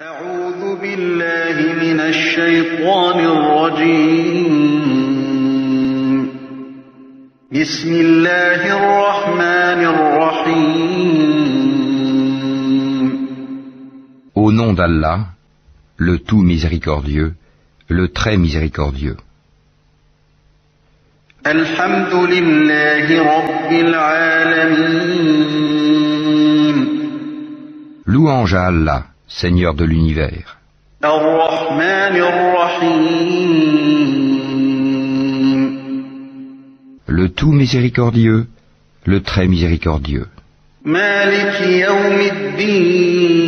أعوذ بالله من الشيطان الرجيم بسم الله الرحمن الرحيم Au nom d'Allah, le tout miséricordieux, le très miséricordieux. الحمد لله رب العالمين Louange à Allah, Seigneur de l'univers. الرحمن الرحيم Le tout miséricordieux, le très miséricordieux. مالك يوم الدين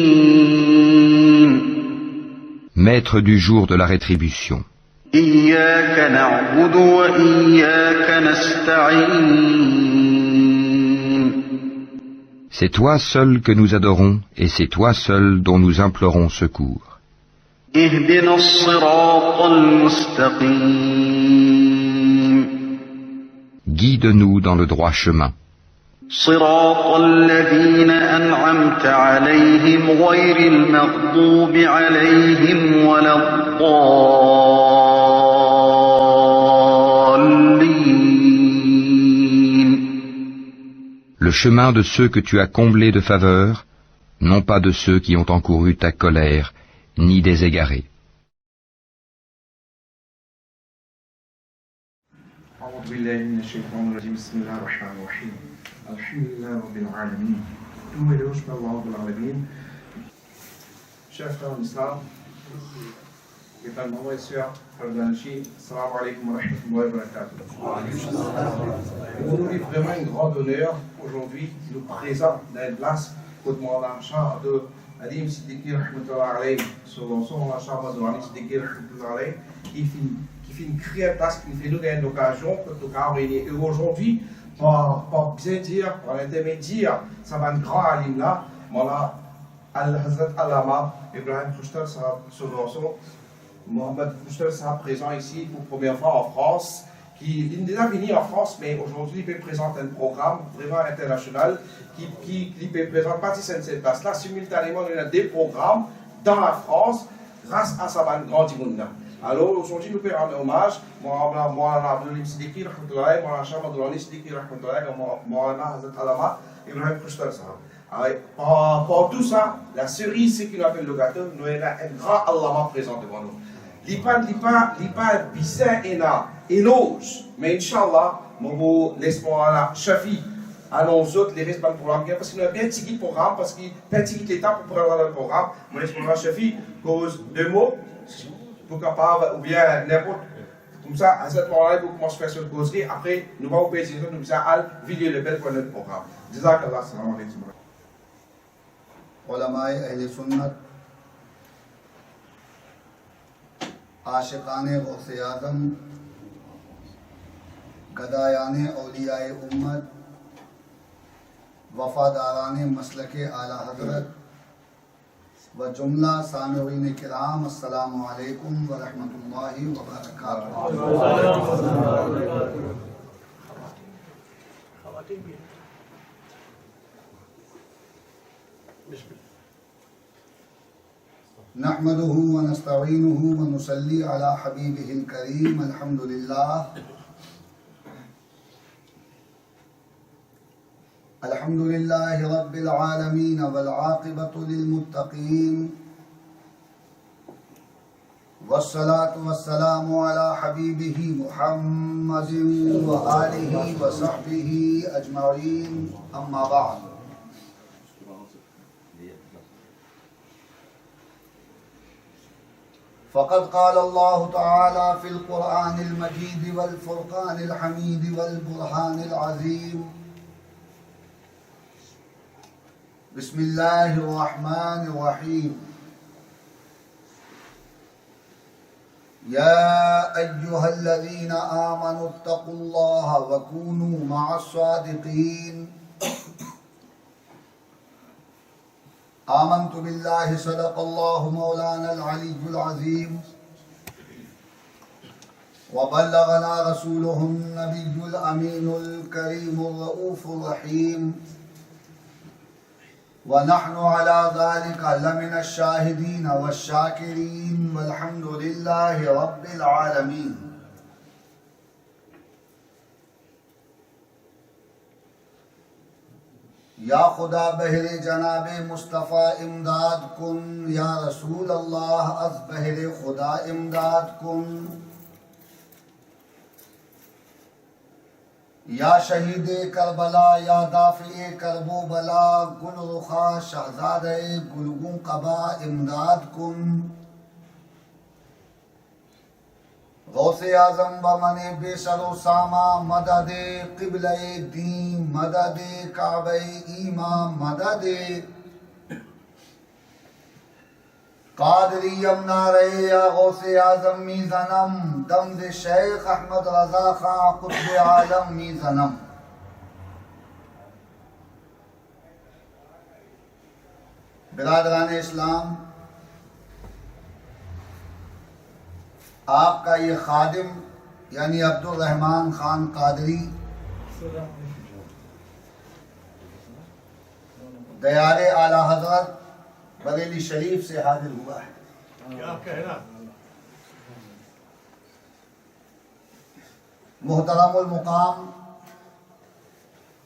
Maître du jour de la rétribution. إياك نعبد وإياك نستعين C'est toi seul que nous adorons et c'est toi seul dont nous implorons secours. اهدنا الصراط المستقيم Guide-nous dans le droit chemin. صراط الذين أنعمت عليهم غير المغضوب عليهم ولا الضالين Le chemin de ceux que tu as comblés de faveur, non pas de ceux qui ont encouru ta colère, ni des égarés. أعوذ بالله من الشيطان الرجيم بسم الله الرحمن الرحيم الحمد لله رب العالمين Tout éloge par Allah de l'Alamin. Chers frères en islam, mes frères et sœurs, frères d'Anchi, salam alaikum wa rahmatullahi wa barakatuh. Nous nous vivons vraiment une grande honneur aujourd'hui, nous présents dans une place côté Mawlana Shah de Adim Siddiqui rahmatullahi alayhi, selon son Mawlana Shah de Adim Siddiqui rahmatullahi alayhi, qui fait une créée place, qui fait nous gagner l'occasion que nous avons réunis. Et aujourd'hui, par bien dire, par l'intermédiaire, ça va un grand alim là, Mawlana Al-Hazrat Allama, Ibrahim Khouchtal, son Mohamed Khouchtal sera présent ici pour la première fois en France. Il est déjà venu en France, mais aujourd'hui il présente un programme vraiment international qui présente pas cette place-là. Simultanément, il y a des programmes dans la France grâce à sa grande immunité. Alors aujourd'hui, nous pouvons rendre hommage Moulana Abdul Siddiqui, Moulana Shah Abdul Siddiqui, Moulana Hazrat Allama, Ibrahim Khouchtal. Pour tout ça, la cerise, c'est qu'il appelle le gâteau, nous avons un grand Allama présent devant nous. L'IPA Bissin et éloge, mais Inch'Allah, mon l'espoir Shafi, à nous autres, les responsables du programme, parce qu'il y a bien petit programme, parce qu'il y a bien petit l'étape pour prendre le programme, mon l'espoir Shafi cause deux mots, pour capable, ou bien n'importe, comme ça, à ce moment-là, vous commencez à faire cette causerie, après, nous allons vous payer, nous allons al vidéo le bel pour notre programme. Jazakallah, salam alaikum. علماء اہل سنت عاشقان غوث اعظم گدایان اولیاء امت وفاداران مسلک اعلی حضرت و جملہ سامعین کرام السلام علیکم ورحمۃ اللہ وبرکاتہ. نحمده ونستعينه ونصلي على حبيبه الكريم الحمد لله الحمد لله رب العالمين والعاقبة للمتقين والصلاة والسلام على حبيبه محمد وآله وصحبه أجمعين أما بعد. فقد قال الله تعالى في القرآن المجيد والفرقان الحميد والبرهان العظيم بسم الله الرحمن الرحيم يا أيها الذين آمنوا اتقوا الله وكونوا مع الصادقين آمنت بالله صدق الله مولانا العلي العظيم وبلغنا رسوله النبي الأمين الكريم الرؤوف الرحيم ونحن على ذلك لمن الشاهدين والشاكرين والحمد لله رب العالمين. یا خدا بہر جناب مصطفیٰ امداد کن، یا رسول اللہ از بہر خدا امداد کن. یا شہید کربلا، یا دافع کرب و بلا، گل رخا شہزادہ گلگوں قبا امداد کن. غوث اعظم بمن بے سر و ساما مدد قبلہ دین، مدد کعبہ ایمان، مدد قادریم نعرہ یا غوث اعظم می زنم، دمز شیخ احمد رضا خان قطب عالم می زنم. برادران اسلام، آپ کا یہ خادم یعنی عبد الرحمن خان قادری دیار اعلی حضرت بریلی شریف سے حاضر ہوا ہے. محترم المقام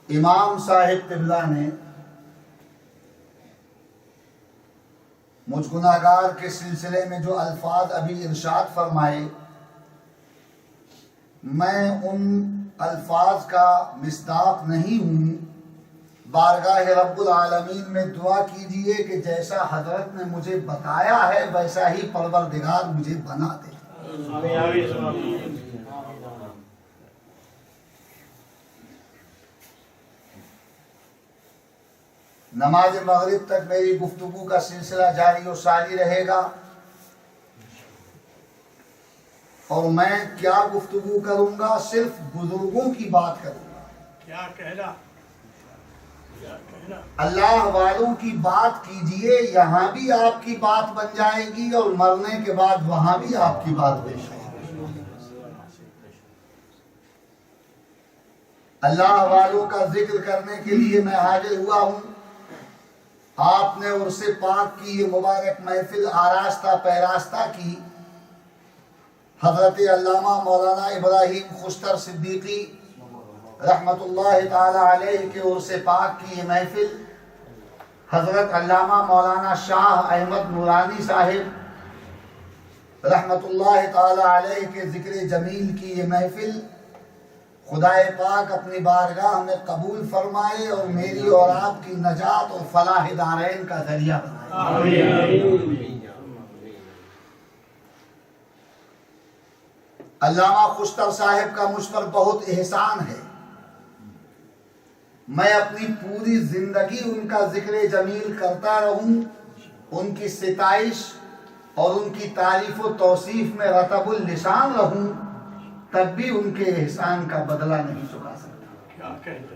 امام صاحب قبلہ نے مجھ گناہگار کے سلسلے میں جو الفاظ ابھی ارشاد فرمائے، میں ان الفاظ کا مصداق نہیں ہوں. بارگاہ رب العالمین میں دعا کیجئے کہ جیسا حضرت نے مجھے بتایا ہے ویسا ہی پروردگار مجھے بنا دے. نماز مغرب تک میری گفتگو کا سلسلہ جاری و ساری رہے گا، اور میں کیا گفتگو کروں گا؟ صرف بزرگوں کی بات کروں گا. کیا کہنا اللہ والوں کی بات کیجئے، یہاں بھی آپ کی بات بن جائے گی اور مرنے کے بعد وہاں بھی آپ کی بات بن جائے گی. اللہ والوں کا ذکر کرنے کے لیے میں حاضر ہوا ہوں. آپ نے عرس پاک کی یہ مبارک محفل آراستہ پیراستہ کی. حضرت علامہ مولانا ابراہیم خشتر صدیقی رحمت اللہ تعالی علیہ کے عرس پاک کی یہ محفل، حضرت علامہ مولانا شاہ احمد نورانی صاحب رحمت اللہ تعالی علیہ کے ذکر جمیل کی یہ محفل، خدا پاک اپنی بارگاہ میں قبول فرمائے اور میری اور آپ کی نجات اور فلاح دارین کا ذریعہ بنائے. علامہ خشتر صاحب کا مجھ پر بہت احسان ہے. میں اپنی پوری زندگی ان کا ذکر جمیل کرتا رہوں، ان کی ستائش اور ان کی تعریف و توصیف میں رطب اللسان رہوں، تب بھی ان کے احسان کا بدلہ نہیں چکا سکتا.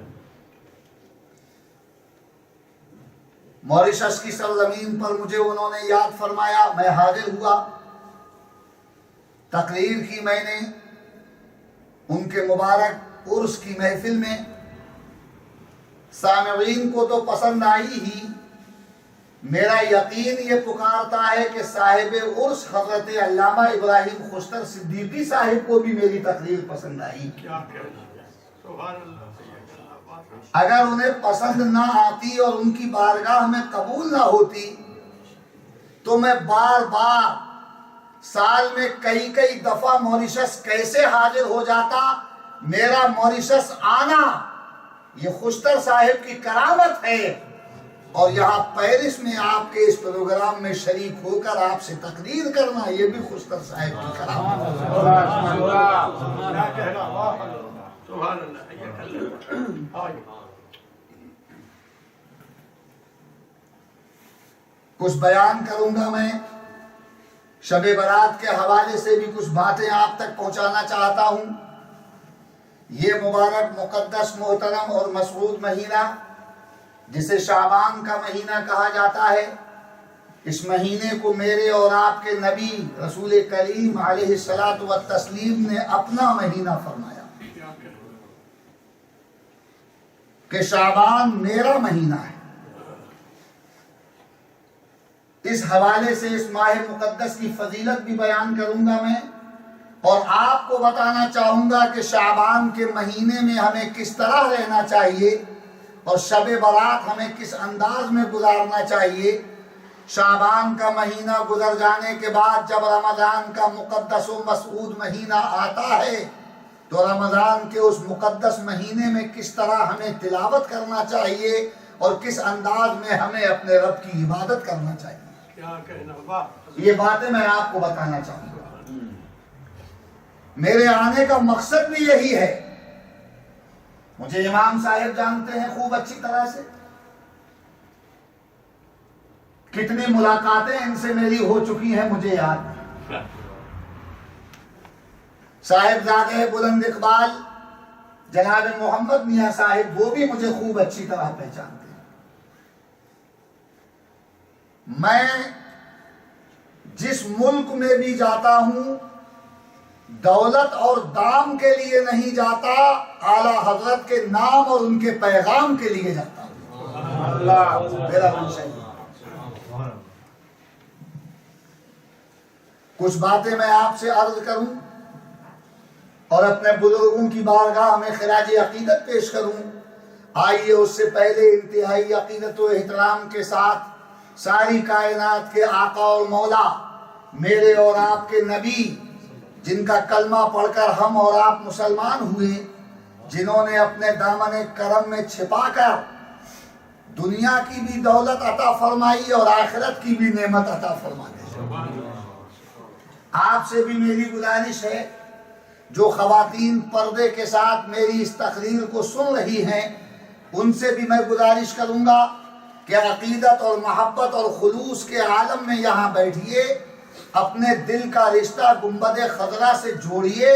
موریشس کی سرزمین پر مجھے انہوں نے یاد فرمایا، میں حاضر ہوا. تقریر کی میں نے ان کے مبارک عرس کی محفل میں. سامعین کو تو پسند آئی ہی، میرا یقین یہ پکارتا ہے کہ صاحب عرس حضرت علامہ ابراہیم خشتر صدیقی صاحب کو بھی میری تقریر پسند آئی. اگر انہیں پسند نہ آتی اور ان کی بارگاہ میں قبول نہ ہوتی تو میں بار بار سال میں کئی دفعہ موریشس کیسے حاضر ہو جاتا. میرا موریشس آنا یہ خشتر صاحب کی کرامت ہے، اور یہاں پیرس میں آپ کے اس پروگرام میں شریک ہو کر آپ سے تقریر کرنا یہ بھی خشتر صاحب کی کرامت ہے. کچھ بیان کروں گا میں. شب برات کے حوالے سے بھی کچھ باتیں آپ تک پہنچانا چاہتا ہوں. یہ مبارک مقدس محترم اور مسعود مہینہ جسے شعبان کا مہینہ کہا جاتا ہے، اس مہینے کو میرے اور آپ کے نبی رسول کریم علیہ الصلاۃ والتسلیم نے اپنا مہینہ فرمایا کہ شعبان میرا مہینہ ہے. اس حوالے سے اس ماہ مقدس کی فضیلت بھی بیان کروں گا میں، اور آپ کو بتانا چاہوں گا کہ شعبان کے مہینے میں ہمیں کس طرح رہنا چاہیے اور شب برات ہمیں کس انداز میں گزارنا چاہیے۔ شعبان کا مہینہ گزر جانے کے بعد جب رمضان کا مقدس و مسعود مہینہ آتا ہے تو رمضان کے اس مقدس مہینے میں کس طرح ہمیں تلاوت کرنا چاہیے اور کس انداز میں ہمیں اپنے رب کی عبادت کرنا چاہیے، یہ باتیں میں آپ کو بتانا چاہوں گا۔ میرے آنے کا مقصد بھی یہی ہے۔ مجھے امام صاحب جانتے ہیں خوب اچھی طرح سے، کتنی ملاقاتیں ان سے میری ہو چکی ہیں مجھے یاد ہے۔ صاحبزادہ بلند اقبال جناب محمد میاں صاحب وہ بھی مجھے خوب اچھی طرح پہچانتے ہیں۔ میں جس ملک میں بھی جاتا ہوں دولت اور دام کے لیے نہیں جاتا، اعلیٰ حضرت کے نام اور ان کے پیغام کے لیے جاتا ہوں۔ اللہ میرا منشا۔ کچھ باتیں میں آپ سے عرض کروں اور اپنے بزرگوں کی بارگاہ میں خراج عقیدت پیش کروں۔ آئیے اس سے پہلے انتہائی عقیدت و احترام کے ساتھ ساری کائنات کے آقا اور مولا، میرے اور آپ کے نبی، جن کا کلمہ پڑھ کر ہم اور آپ مسلمان ہوئے، جنہوں نے اپنے دامن کرم میں چھپا کر دنیا کی بھی دولت عطا فرمائی اور آخرت کی بھی نعمت عطا فرمائی۔ آپ سے بھی میری گزارش ہے، جو خواتین پردے کے ساتھ میری اس تقریر کو سن رہی ہیں، ان سے بھی میں گزارش کروں گا کہ عقیدت اور محبت اور خلوص کے عالم میں یہاں بیٹھیے، اپنے دل کا رشتہ گنبد خضرا سے جوڑیے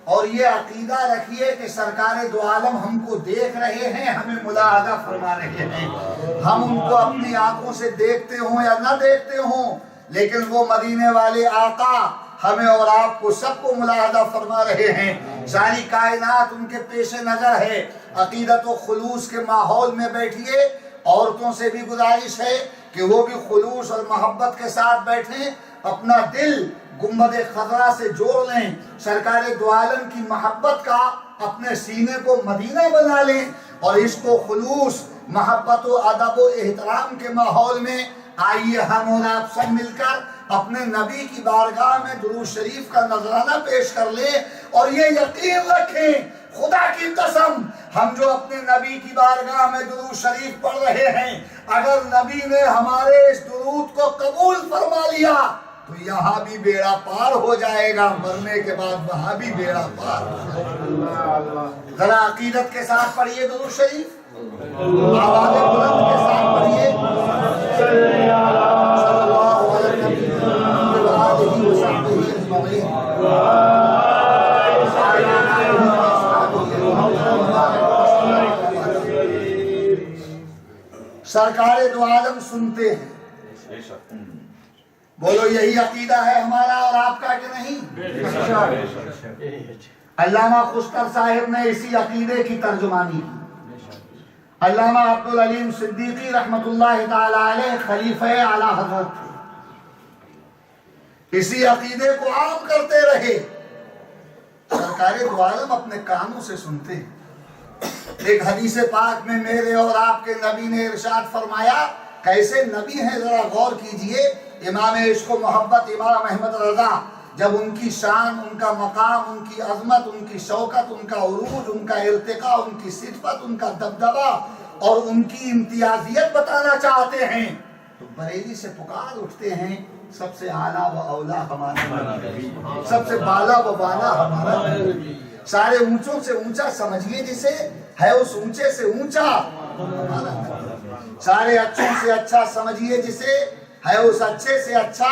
اور یہ عقیدہ رکھیے کہ سرکار دو عالم ہم کو دیکھ رہے ہیں، ہمیں ملاحظہ فرما رہے ہیں۔ ہم ان کو اپنی آنکھوں سے دیکھتے ہوں یا نہ دیکھتے ہوں، لیکن وہ مدینے والے آقا ہمیں اور آپ کو سب کو ملاحظہ فرما رہے ہیں۔ ساری کائنات ان کے پیش نظر ہے۔ عقیدت و خلوص کے ماحول میں بیٹھیے۔ عورتوں سے بھی گزارش ہے کہ وہ بھی خلوص اور محبت کے ساتھ بیٹھیں، اپنا دل گنبد خضرا سے جوڑ لیں، سرکار دو عالم کی محبت کا اپنے سینے کو مدینہ بنا لیں، اور اس کو خلوص محبت و ادب و احترام کے ماحول میں آئیے ہم اور آپ سب مل کر اپنے نبی کی بارگاہ میں درود شریف کا نذرانہ پیش کر لیں، اور یہ یقین رکھیں خدا کی قسم ہم جو اپنے نبی کی بارگاہ میں درود شریف پڑھ رہے ہیں، اگر نبی نے ہمارے اس درود کو قبول فرما لیا تو یہاں بھی بیڑا پار ہو جائے گا، مرنے کے بعد وہاں بھی بیڑا پار ہو جائے گا۔ ذرا عقیدت کے ساتھ پڑھیے درود شریف، آواز بلند کے ساتھ پڑھیے۔ صلی اللہ علیہ سرکار دو عالم سنتے ہیں، بولو یہی عقیدہ ہے ہمارا اور آپ کا کہ نہیں؟ علامہ خشتر صاحب نے اسی عقیدے کی ترجمانی کی۔ علامہ عبدالعلیم صدیقی رحمت اللہ تعالی علیہ خلیفہ اعلیٰ حضرت تھے، اسی عقیدے کو عام کرتے رہے۔ سرکار دو عالم اپنے کانوں سے سنتے ہیں۔ ایک حدیث پاک میں میرے اور آپ کے نبی نے ارشاد فرمایا، کیسے نبی ہیں ذرا غور کیجئے۔ امام عشق و محبت امام احمد رضا، جب ان کی شان، ان کا مقام، ان کی عظمت، ان کی شوکت، ان کا عروج، ان کا ارتقاء، ان کی صفت، ان کا دبدبہ اور ان کی امتیازیت بتانا چاہتے ہیں تو بریلی سے پکار اٹھتے ہیں، سب سے اعلیٰ و اولا ہمارا نبی، سب سے بالا و بالا ہمارا نبی، سارے اونچوں سے اونچا سمجھیے جسے، ہے اس اونچے سے اونچا ہمارا نبی، سارے اچھوں سے اچھا سمجھیے جسے، ہے اس اچھے سے اچھا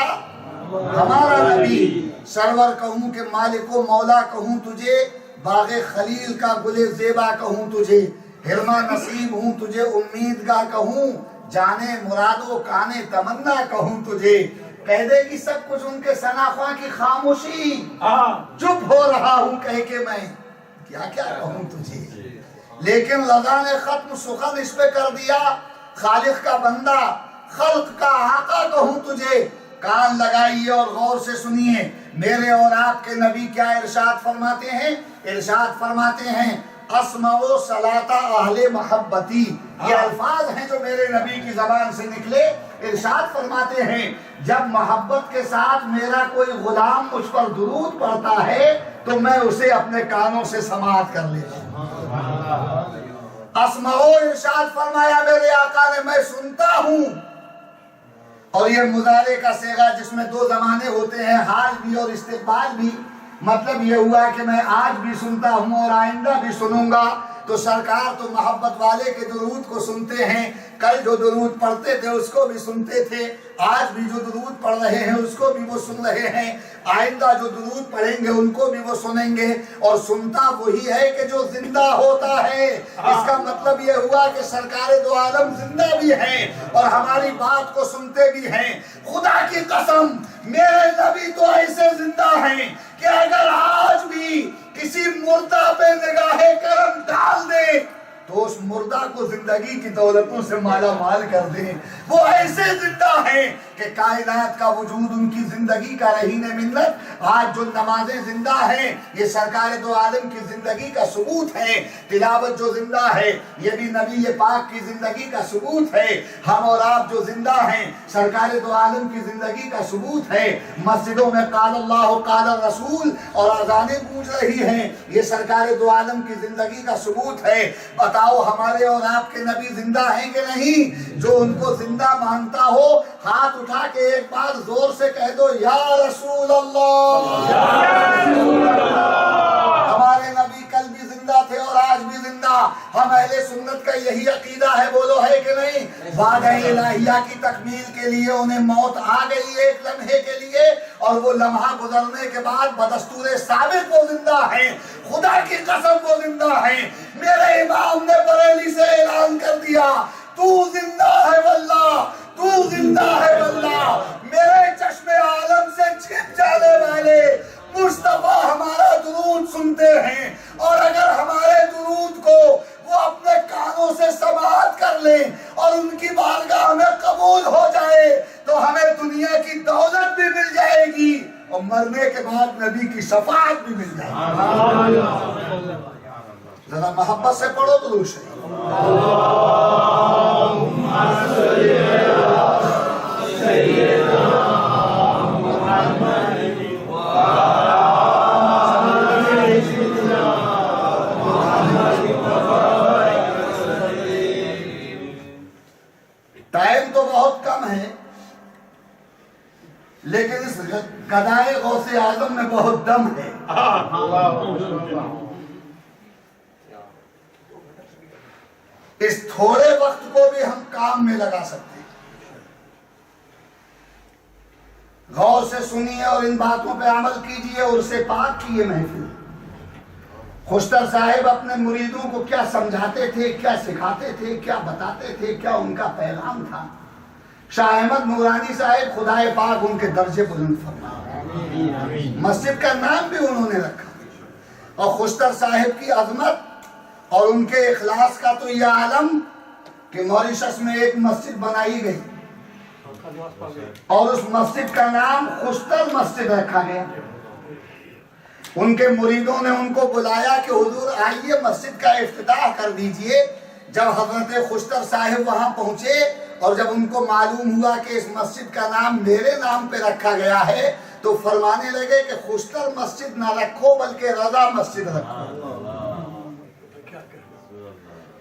ہمارا نبی۔ سرور کہوں کہ مالک و مولا کہوں تجھے، باغ خلیل کا گل زیبا کہوں تجھے، ہرما نصیب ہوں تجھے امیدگاہ کہوں، جانے مراد و کانے تمنا کہوں تجھے۔ کہہ دے گی سب کچھ ان کے ثناخواں کی خاموشی، چپ ہو رہا ہوں کہہ کے میں کیا کیا کہوں تجھے۔ لیکن رضا نے ختم سخن اس پہ کر دیا، خالق کا بندہ خلق کا آقا کہوں تجھے، کان لگائیے اور غور سے سنیے میرے اور آپ کے نبی کیا ارشاد فرماتے ہیں۔ ارشاد فرماتے ہیں اسمعوا صلاۃ اہل محبتی، یہ الفاظ ہیں جو میرے نبی کی زبان سے نکلے۔ ارشاد فرماتے ہیں جب محبت کے ساتھ میرا کوئی غلام مجھ پر درود پڑھتا ہے تو میں اسے اپنے کانوں سے سماعت کر لیتا ہوں۔ اسمعوا، ارشاد فرمایا میرے آقا نے، میں سنتا ہوں۔ اور یہ مضارع کا صیغہ جس میں دو زمانے ہوتے ہیں، حال بھی اور استقبال بھی، مطلب یہ ہوا کہ میں آج بھی سنتا ہوں اور آئندہ بھی سنوں گا۔ تو سرکار تو محبت والے کے درود کو سنتے ہیں، کل جو درود پڑھتے تھے اس کو بھی سنتے تھے، آج بھی جو درود پڑھ رہے ہیں اس کو بھی وہ سن رہے ہیں، آئندہ جو درود پڑھیں گے ان کو بھی وہ سنیں گے۔ اور سنتا وہی ہے کہ جو زندہ ہوتا ہے۔ اس کا مطلب یہ ہوا کہ سرکار دو عالم زندہ بھی ہیں اور ہماری بات کو سنتے بھی ہیں۔ خدا کی قسم میرے نبی تو ایسے زندہ ہیں کہ اگر آج بھی کسی مردہ پہ نگاہ کرم ڈال دیں تو اس مردہ کو زندگی کی دولتوں سے مالا مال کر دیں۔ وہ ایسے زندہ ہیں کہ کائنات کا وجود ان کی زندگی کا رہین منت۔ آج جو نمازیں زندہ ہیں یہ سرکار دو عالم کی زندگی کا ثبوت ہے۔ تلاوت جو زندہ ہے یہ بھی نبی پاک کی زندگی کا ثبوت ہے۔ ہم اور آپ جو زندہ ہیں سرکار دو عالم کی زندگی کا ثبوت ہے۔ مسجدوں میں قال اللہ قال الرسول اور اذانیں گونج رہی ہیں، یہ سرکار دو عالم کی زندگی کا ثبوت ہے۔ بتاؤ ہمارے اور آپ کے نبی زندہ ہیں کہ نہیں؟ جو ان کو زندہ مانتا ہو ہاتھ اٹھا کے ایک بار زور سے کہہ دو یا رسول اللہ۔ ہمارے نبی کل بھی زندہ تھے اور آج بھی زندہ۔ ہم اہل سنت کا یہی عقیدہ ہے، بولو ہے کہ نہیں؟ وعدہ الہیہ کی تکمیل کے لیے انہیں موت آ گئی ایک لمحے کے لیے، اور وہ لمحہ گزرنے کے بعد بدستور ثابت وہ زندہ ہیں۔ خدا کی قسم وہ زندہ ہیں۔ میرے امام نے بریلی سے اعلان کر دیا تو زندہ ہے واللہ، تو زندہ ہے واللہ۔ میرے چشم عالم سے چھپ جانے والے مصطفیٰ ہمارا درود سنتے ہیں، اور اگر ہمارے درود کو وہ اپنے کانوں سے سماعت کر لیں اور ان کی بارگاہ میں قبول ہو جائے تو ہمیں دنیا کی دولت بھی مل جائے گی اور مرنے کے بعد نبی کی شفاعت بھی مل جائے گی۔ ذرا محبت سے پڑھو درود شریف۔ ٹائم تو بہت کم ہے لیکن اس گدائے غوث اعظم میں بہت دم ہے۔ اس تھوڑے وقت کو بھی ہم کام میں لگا سکتے ہیں۔ غور سے سنیے اور ان باتوں پہ عمل کیجئے۔ عرس پاک کی یہ محفل، خوشتر صاحب اپنے مریدوں کو کیا سمجھاتے تھے، کیا سکھاتے تھے، کیا بتاتے تھے، کیا ان کا پیغام تھا۔ شاہ احمد نورانی صاحب خدا پاک ان کے درجے بلند فرمائے، مسجد کا نام بھی انہوں نے رکھا، اور خوشتر صاحب کی عظمت اور ان کے اخلاص کا تو یہ عالم کہ موریشس میں ایک مسجد بنائی گئی اور اس مسجد کا نام خوشتر مسجد رکھا گیا۔ ان کے مریدوں نے ان کو بلایا کہ حضور آئیے مسجد کا افتتاح کر دیجئے۔ جب حضرت خوشتر صاحب وہاں پہنچے اور جب ان کو معلوم ہوا کہ اس مسجد کا نام میرے نام پہ رکھا گیا ہے تو فرمانے لگے کہ خوشتر مسجد نہ رکھو بلکہ رضا مسجد رکھو۔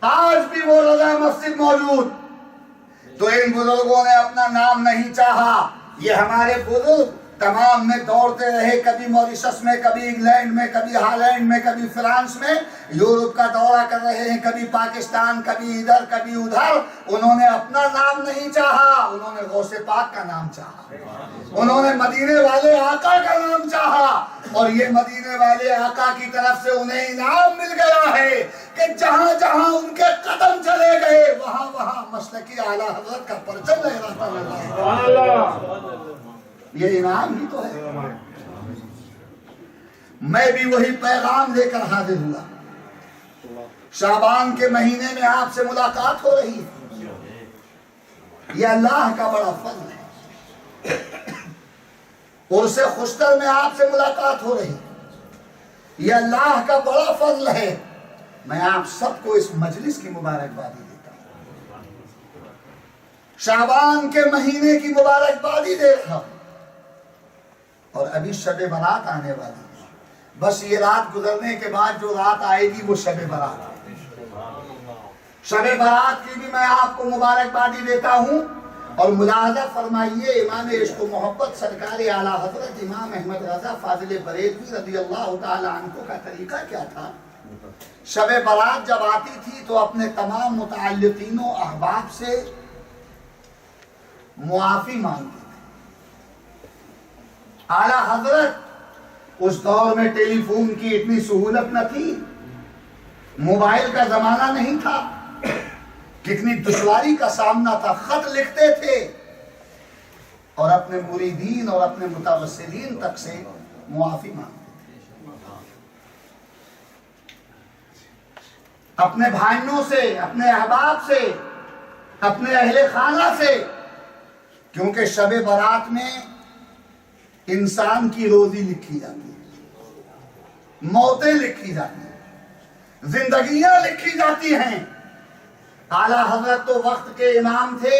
آج بھی وہ رضا مسجد موجود۔ تو ان بزرگوں نے اپنا نام نہیں چاہا۔ یہ ہمارے بزرگ تمام میں دوڑتے رہے، کبھی موریشس میں، کبھی انگلینڈ میں، کبھی ہالینڈ میں، کبھی فرانس میں، یورپ کا دورہ کر رہے ہیں، کبھی پاکستان، کبھی ادھر کبھی ادھر۔ انہوں نے اپنا نام نہیں چاہا، انہوں نے غوث پاک کا نام چاہا، انہوں نے مدینے والے آقا کا نام چاہا، اور یہ مدینے والے آقا کی طرف سے انہیں انعام مل گیا ہے کہ جہاں جہاں ان کے قدم چلے گئے وہاں وہاں مسلکی اعلیٰ حضرت کا پرچم لہراتا ہے۔ یہ انعام ہی تو ہے۔ میں بھی وہی پیغام لے کر حاضر ہوا۔ شعبان کے مہینے میں آپ سے ملاقات ہو رہی ہے، یہ اللہ کا بڑا فضل ہے۔ عرس خوشتر میں آپ سے ملاقات ہو رہی، یہ اللہ کا بڑا فضل ہے۔ میں آپ سب کو اس مجلس کی مبارکبادی دیتا ہوں، شعبان کے مہینے کی مبارکبادی دے رہا ہوں، اور ابھی شب برات آنے والی ہے۔ بس یہ رات گزرنے کے بعد جو رات آئے گی وہ شب برات ہے۔ شب برات کی بھی میں آپ کو مبارکبادی دیتا ہوں، اور ملاحظہ فرمائیے امام عشق و محبت سرکار اعلیٰ حضرت امام احمد رضا فاضل بریلوی رضی اللہ تعالی عنہ کا طریقہ کیا تھا۔ شب برات جب آتی تھی تو اپنے تمام متعلقین و احباب سے معافی مانگتے تھے۔ اعلیٰ حضرت اس دور میں ٹیلی فون کی اتنی سہولت نہ تھی، موبائل کا زمانہ نہیں تھا، کتنی دشواری کا سامنا تھا، خط لکھتے تھے اور اپنے مریدین اور اپنے متوسلین تک سے معافی مانگتے تھے، اپنے بھائیوں سے، اپنے احباب سے، اپنے اہل خانہ سے، کیونکہ شب برات میں انسان کی روزی لکھی جاتی ہے، موتیں لکھی جاتی ہیں، زندگیاں لکھی جاتی ہیں۔ اعلیٰ حضرت تو وقت کے امام تھے،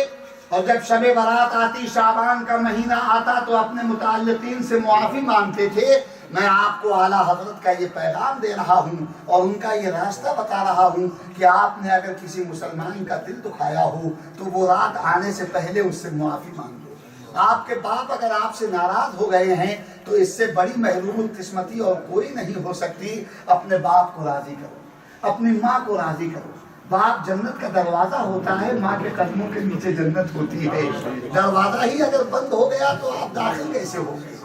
اور جب شب برات آتی، شعبان کا مہینہ آتا تو اپنے متعلقین سے معافی مانگتے تھے۔ میں آپ کو اعلیٰ حضرت کا یہ پیغام دے رہا ہوں اور ان کا یہ راستہ بتا رہا ہوں کہ آپ نے اگر کسی مسلمان کا دل دکھایا ہو تو وہ رات آنے سے پہلے اس سے معافی مانگو۔ آپ کے باپ اگر آپ سے ناراض ہو گئے ہیں تو اس سے بڑی محروم القسمتی اور کوئی نہیں ہو سکتی۔ اپنے باپ کو راضی کرو، اپنی ماں کو راضی کرو۔ باپ جنت کا دروازہ ہوتا ہے، ماں کے قدموں کے نیچے جنت ہوتی ہے۔ دروازہ ہی اگر بند ہو گیا تو آپ داخل کیسے ہو گئے؟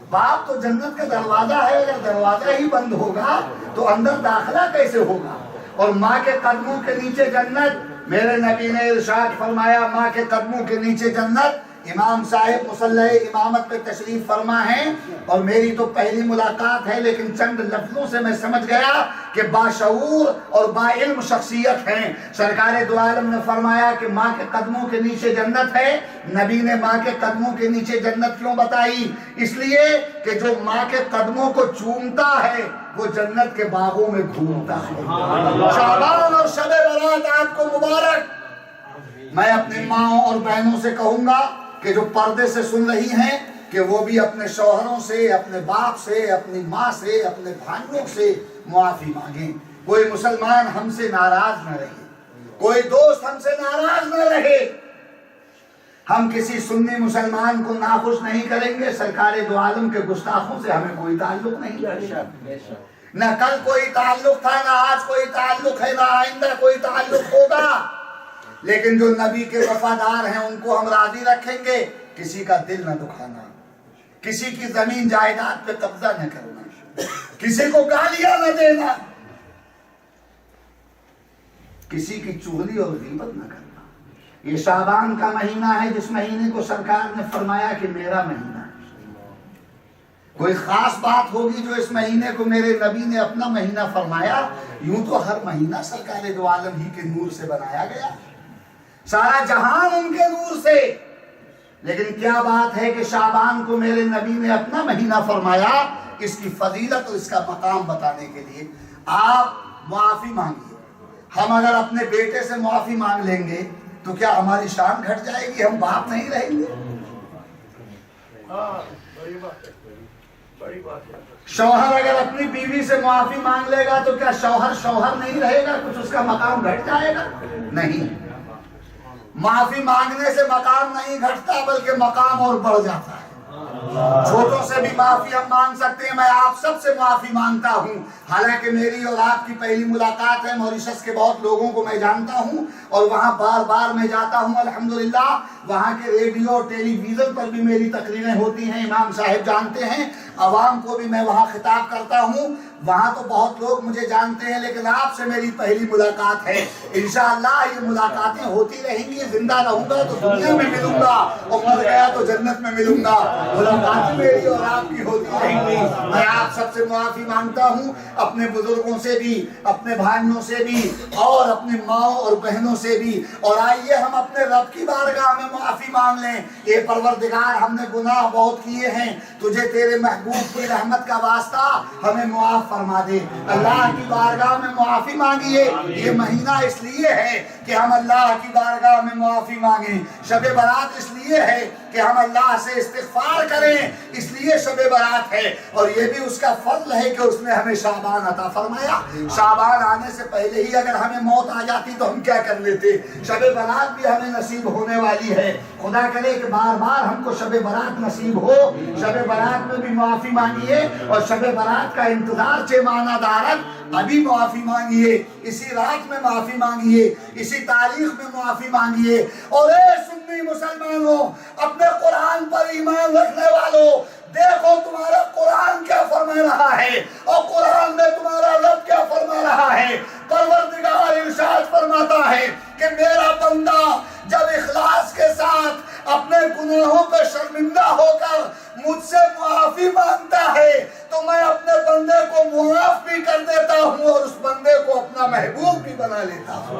باپ تو جنت کا دروازہ ہے، اگر دروازہ ہی بند ہوگا تو اندر داخلہ کیسے ہوگا؟ اور ماں کے قدموں کے نیچے جنت، میرے نبی نے ارشاد فرمایا ماں کے قدموں کے نیچے جنت۔ امام صاحب مصلی امامت پہ تشریف فرما ہیں، اور میری تو پہلی ملاقات ہے لیکن چند لفظوں سے میں سمجھ گیا کہ باشعور اور با علم شخصیت ہیں۔ سرکار دو عالم نے فرمایا کہ ماں کے قدموں کے نیچے جنت ہے۔ نبی نے ماں کے قدموں کے نیچے جنت کیوں بتائی؟ اس لیے کہ جو ماں کے قدموں کو چومتا ہے وہ جنت کے باغوں میں گھومتا ہے۔ شعبان اور شب برات آپ کو مبارک۔ میں اپنی ماں اور بہنوں سے کہوں گا کہ جو پردے سے سن رہی ہیں کہ وہ بھی اپنے شوہروں سے، اپنے باپ سے، اپنی ماں سے، اپنے بھائیوں سے معافی مانگیں۔ کوئی مسلمان ہم سے ناراض نہ رہے، کوئی دوست ہم سے ناراض نہ رہے۔ ہم کسی سنی مسلمان کو ناخوش نہیں کریں گے۔ سرکار دو عالم کے گستاخوں سے ہمیں کوئی تعلق نہیں، نہ کل کوئی تعلق تھا، نہ آج کوئی تعلق ہے، نہ آئندہ کوئی تعلق ہوگا۔ لیکن جو نبی کے وفادار ہیں ان کو ہم راضی رکھیں گے۔ کسی کا دل نہ دکھانا، کسی کی زمین جائیداد پہ قبضہ نہ کرنا، کسی کو گالیاں نہ دینا، کسی کی چغلی اور غیبت نہ کرنا۔ یہ شعبان کا مہینہ ہے جس مہینے کو سرکار نے فرمایا کہ میرا مہینہ ہے۔ کوئی خاص بات ہوگی جو اس مہینے کو میرے نبی نے اپنا مہینہ فرمایا؟ یوں تو ہر مہینہ سرکار دو عالم ہی کے نور سے بنایا گیا، سارا جہان ان کے نور سے، لیکن کیا بات ہے کہ شعبان کو میرے نبی نے اپنا مہینہ فرمایا؟ اس کی فضیلت اور اس کا مقام بتانے کے لیے۔ آپ معافی مانگیے۔ ہم اگر اپنے بیٹے سے معافی مانگ لیں گے تو کیا ہماری شان گھٹ جائے گی؟ ہم باپ نہیں رہیں گے؟ شوہر اگر اپنی بیوی سے معافی مانگ لے گا تو کیا شوہر شوہر نہیں رہے گا؟ کچھ اس کا مقام گھٹ جائے گا؟ نہیں۔ معافی مانگنے سے مقام نہیں گھٹتا بلکہ مقام اور بڑھ جاتا ہے۔ چھوٹوں سے بھی معافی ہم مانگ سکتے ہیں۔ میں آپ سب سے معافی مانگتا ہوں، حالانکہ میری اور آپ کی پہلی ملاقات ہے۔ موریشس کے بہت لوگوں کو میں جانتا ہوں اور وہاں بار بار میں جاتا ہوں الحمدللہ۔ وہاں کے ریڈیو ٹیلی ویژن پر بھی میری تقریریں ہوتی ہیں، امام صاحب جانتے ہیں، عوام کو بھی میں وہاں خطاب کرتا ہوں۔ وہاں تو بہت لوگ مجھے جانتے ہیں، لیکن آپ سے میری پہلی ملاقات ہے۔ انشاءاللہ یہ ملاقاتیں ہوتی رہیں گی، زندہ رہوں گا تو دنیا میں ملوں گا اور مر گیا تو جنت میں ملوں گا۔ ملاقاتیں میری اور آپ کی ہوتی رہیں گی۔ میں آپ سب سے معافی مانگتا ہوں، اپنے بزرگوں سے بھی، اپنے بھائیوں سے بھی، اور اپنی ماں اور بہنوں سے بھی، اور آئیے ہم اپنے رب کی بارگاہ میں معافی مانگ لیں۔ اے پروردگار، ہم نے گناہ بہت کیے ہیں، تجھے تیرے محبوب کی رحمت کا واسطہ ہمیں معاف فرما دے۔ اللہ کی بارگاہ میں معافی مانگیے۔ یہ مہینہ اس لیے ہے کہ ہم اللہ کی بارگاہ میں معافی مانگیں، شب برات اس لیے ہے کہ ہم اللہ سے استغفار کریں، اس لیے شب برات ہے، اور یہ بھی اس کا فضل ہے کہ اس نے ہمیں شعبان عطا فرمایا۔ شعبان آنے سے پہلے ہی اگر ہمیں موت آ جاتی تو ہم کیا کر لیتے؟ شب برات بھی ہمیں نصیب ہونے والی ہے۔ خدا کرے کہ بار بار ہم کو شب برات نصیب ہو۔ شب برات میں بھی معافی مانگیے، اور شب برات کا انتظار چے مانا دارت ابھی معافی مانگیے، اسی رات میں معافی مانگیے، اسی تاریخ میں معافی مانگیے۔ اور اے سنی مسلمانوں، اپنے قرآن پر ایمان رکھنے والوں، دیکھو تمہارا قرآن کیا فرما رہا ہے، اور قرآن میں تمہارا رب کیا فرما رہا ہے۔ پروردگار ارشاد فرماتا ہے کہ میرا بندہ جب اخلاص کے ساتھ اپنے گناہوں پہ شرمندہ ہو کر مجھ سے معافی مانگتا ہے تو میں اپنے بندے کو معاف بھی کر دیتا ہوں، اور اس بندے کو اپنا محبوب بھی بنا لیتا ہوں۔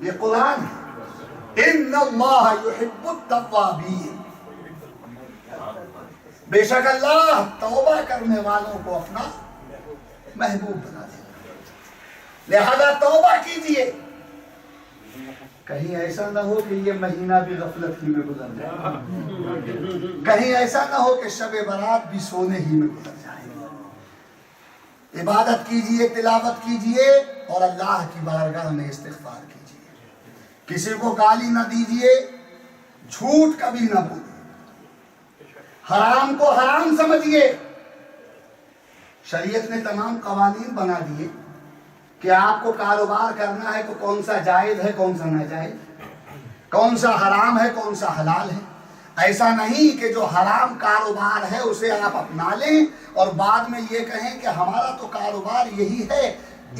یہ قرآن ہے، ان اللہ یحب التوابین، بے شک اللہ توبہ کرنے والوں کو اپنا محبوب بنا دے، لہذا توبہ کیجئے۔ کہیں ایسا نہ ہو کہ یہ مہینہ بھی غفلت ہی میں گزر جائے، کہیں ایسا نہ ہو کہ شب برات بھی سونے ہی میں گزر جائے۔ عبادت کیجئے، تلاوت کیجئے، اور اللہ کی بارگاہ میں استغفار کیجئے۔ کسی کو گالی نہ دیجئے، جھوٹ کبھی نہ بولے، حرام کو حرام سمجھیے۔ شریعت نے تمام قوانین بنا دیے کہ آپ کو کاروبار کرنا ہے تو کون سا جائز ہے، کون سا ناجائز، کون سا حرام ہے، کون سا حلال ہے۔ ایسا نہیں کہ جو حرام کاروبار ہے اسے آپ اپنا لیں اور بعد میں یہ کہیں کہ ہمارا تو کاروبار یہی ہے،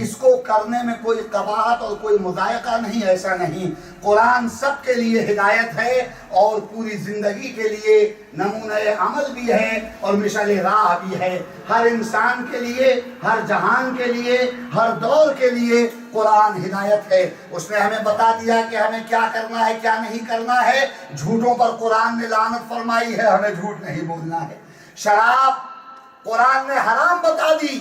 اس کو کرنے میں کوئی قباحت اور کوئی مضائقہ نہیں۔ ایسا نہیں، قرآن سب کے لیے ہدایت ہے، اور پوری زندگی کے لیے نمونہ عمل بھی ہے، اور مشعل راہ بھی ہے۔ ہر انسان کے لیے، ہر جہان کے لیے، ہر دور کے لیے قرآن ہدایت ہے۔ اس نے ہمیں بتا دیا کہ ہمیں کیا کرنا ہے، کیا نہیں کرنا ہے۔ جھوٹوں پر قرآن نے لعنت فرمائی ہے، ہمیں جھوٹ نہیں بولنا ہے۔ شراب قرآن نے حرام بتا دی،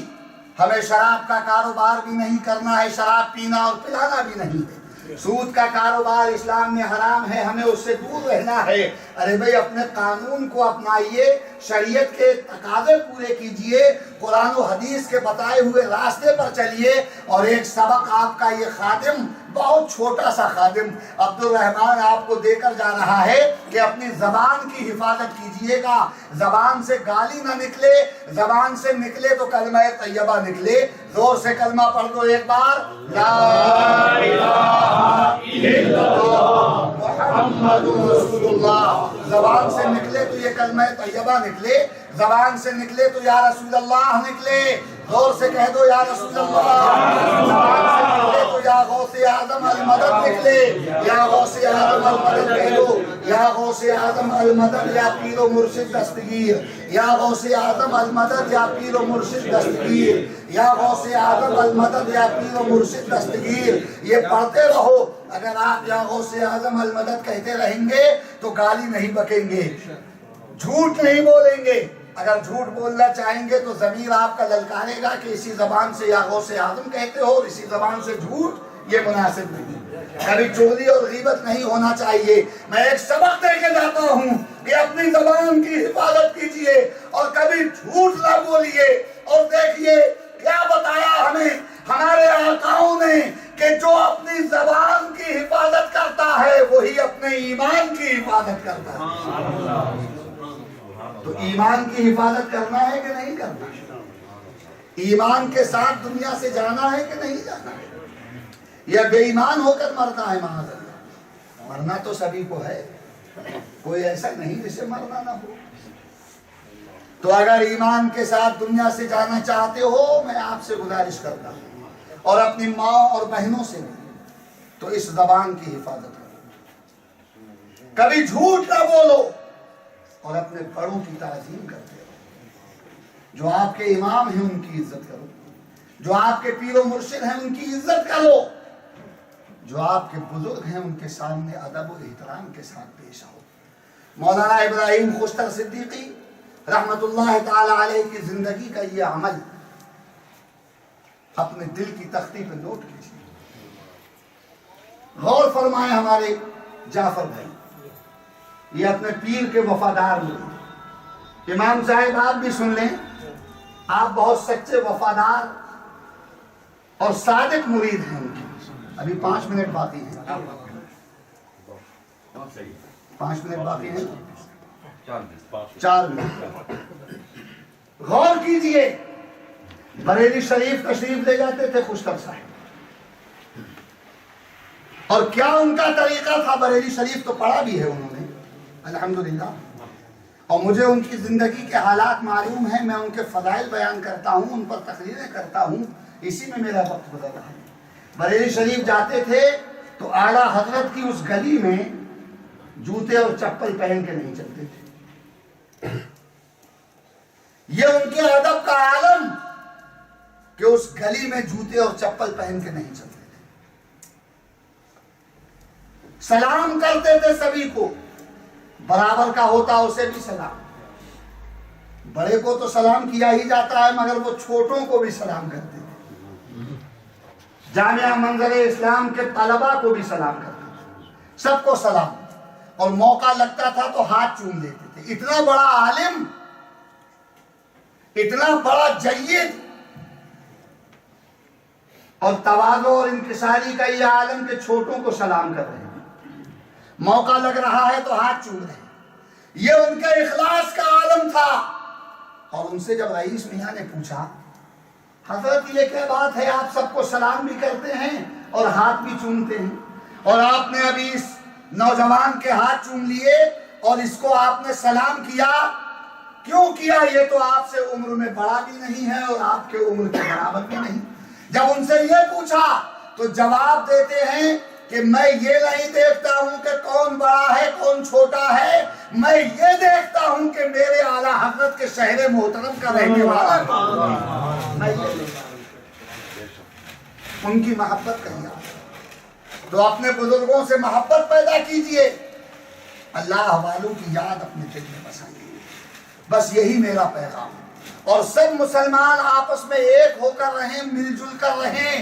ہمیں شراب کا کاروبار بھی نہیں کرنا ہے، شراب پینا اور پلانا بھی نہیں ہے۔ سود کا کاروبار اسلام میں حرام ہے، ہمیں اس سے دور رہنا ہے۔ ارے بھائی، اپنے قانون کو اپنائیے، شریعت کے تقاضے پورے کیجئے، قرآن و حدیث کے بتائے ہوئے راستے پر چلیے۔ اور ایک سبق آپ کا یہ خادم، بہت چھوٹا سا خادم عبد الرحمان آپ کو دے کر جا رہا ہے کہ اپنی زبان کی حفاظت کیجئے گا، زبان سے گالی نہ نکلے، زبان سے نکلے تو کلمہ طیبہ نکلے۔ زور سے کلمہ پڑھ دو ایک بار، لا الہ الا اللہ محمد رسول اللہ۔ زبان سے نکلے تو یہ کلمہ طیبہ نکلے، زبان سے نکلے تو یا رسول اللہ نکلے۔ زور سے کہہ دو یا رسول اللہ۔ زبان سے نکلے تو یا غوث اعظم المدد نکلے، یا غوث اعظم المدد کہہ دو، یا غوث اعظم المدد یا پیر و مرشد دستگیر، یا غوث اعظم المدد یا پیر و مرشد دستگیر، یا غوث اعظم المدد یا پیر و مرشد دستگیر۔ یہ پڑھتے رہو۔ اگر آپ یا غوث اعظم المدد کہتے رہیں گے تو گالی نہیں بکیں گے، جھوٹ نہیں بولیں گے۔ اگر جھوٹ بولنا چاہیں گے تو ضمیر آپ کا للکارے گا کہ اسی زبان سے یا غوث اعظم کہتے ہو اور اسی زبان سے جھوٹ، یہ مناسب نہیں۔ کبھی چوری اور غیبت نہیں ہونا چاہیے۔ میں ایک سبق دے کے جاتا ہوں کہ اپنی زبان کی حفاظت کیجئے اور کبھی جھوٹ نہ بولیے۔ اور دیکھیے کیا بتایا ہمیں ہمارے آقاؤں نے کہ جو اپنی زبان کی حفاظت کرتا ہے وہی اپنے ایمان کی حفاظت کرتا ہے۔ تو ایمان کی حفاظت کرنا ہے کہ نہیں کرنا؟ ایمان کے ساتھ دنیا سے جانا ہے کہ نہیں جانا ہے؟ یا بے ایمان ہو کر مرنا ہے معاذ اللہ؟ مرنا تو سبھی کو ہے، کوئی ایسا نہیں جسے مرنا نہ ہو۔ تو اگر ایمان کے ساتھ دنیا سے جانا چاہتے ہو، میں آپ سے گزارش کرتا ہوں اور اپنی ماں اور بہنوں سے بھی، تو اس زبان کی حفاظت کرو، کبھی جھوٹ نہ بولو اور اپنے بڑوں کی تعظیم کرتے رہو۔ جو آپ کے امام ہیں ان کی عزت کرو، جو آپ کے پیر و مرشد ہیں ان کی عزت کرو، جو آپ کے بزرگ ہیں ان کے سامنے ادب و احترام کے ساتھ پیش آؤ۔ مولانا ابراہیم خوشتر صدیقی رحمت اللہ تعالی علیہ کی زندگی کا یہ عمل اپنے دل کی تختی پہ نوٹ کیجیے، غور فرمائیں۔ ہمارے جعفر بھائی یہ اپنے پیر کے وفادار لوگ، امام صاحب آپ بھی سن لیں، آپ بہت سچے وفادار اور صادق مرید ہیں ان کی۔ ابھی 5 منٹ باقی ہیں، 5 منٹ باقی ہیں، 4 منٹ۔ غور کیجئے، بریلی شریف تشریف لے جاتے تھے خوشتر صاحب، اور کیا ان کا طریقہ تھا۔ بریلی شریف تو پڑھا بھی ہے انہوں نے الحمدللہ، اور مجھے ان کی زندگی کے حالات معلوم ہیں، میں ان کے فضائل بیان کرتا ہوں، ان پر تقریریں کرتا ہوں، اسی میں میرا وقت گزر رہا ہے۔ بریلی شریف جاتے تھے تو اعلیٰ حضرت کی اس گلی میں جوتے اور چپل پہن کے نہیں چلتے تھے۔ یہ ان کے ادب کا عالم کہ اس گلی میں جوتے اور چپل پہن کے نہیں چلتے تھے، سلام کرتے تھے سبھی کو، برابر کا ہوتا اسے بھی سلام، بڑے کو تو سلام کیا ہی جاتا ہے مگر وہ چھوٹوں کو بھی سلام کرتے تھے، جامعہ منظر اسلام کے طلباء کو بھی سلام کرتے تھے، سب کو سلام، اور موقع لگتا تھا تو ہاتھ چوم لیتے تھے۔ اتنا بڑا عالم، اتنا بڑا جید اور تواضع اور انکساری کا یہ عالم کہ چھوٹوں کو سلام کر رہے ہیں، موقع لگ رہا ہے تو ہاتھ چوم رہے ہیں۔ یہ ان کے اخلاص کا عالم تھا۔ اور ان سے جب رئیس میاں نے پوچھا، حضرت یہ کیا بات ہے، آپ سب کو سلام بھی کرتے ہیں اور ہاتھ بھی چومتے ہیں، اور آپ نے ابھی اس نوجوان کے ہاتھ چوم لیے اور اس کو آپ نے سلام کیا، کیوں کیا؟ یہ تو آپ سے عمر میں بڑا بھی نہیں ہے اور آپ کے عمر کے برابر بھی نہیں۔ جب ان سے یہ پوچھا تو جواب دیتے ہیں کہ میں یہ نہیں دیکھتا ہوں کہ کون بڑا ہے کون چھوٹا ہے، میں یہ دیکھتا ہوں کہ میرے اعلیٰ حضرت کے شہر محترم کا رہنے والا کون، میں یہ دیکھتا ہوں۔ ان کی محبت کا یاد، تو اپنے بزرگوں سے محبت پیدا کیجئے، اللہ والوں کی یاد اپنے دل میں بسائیے، بس یہی میرا پیغام ہے۔ اور سب مسلمان آپس میں ایک ہو کر رہیں، مل جل کر رہیں،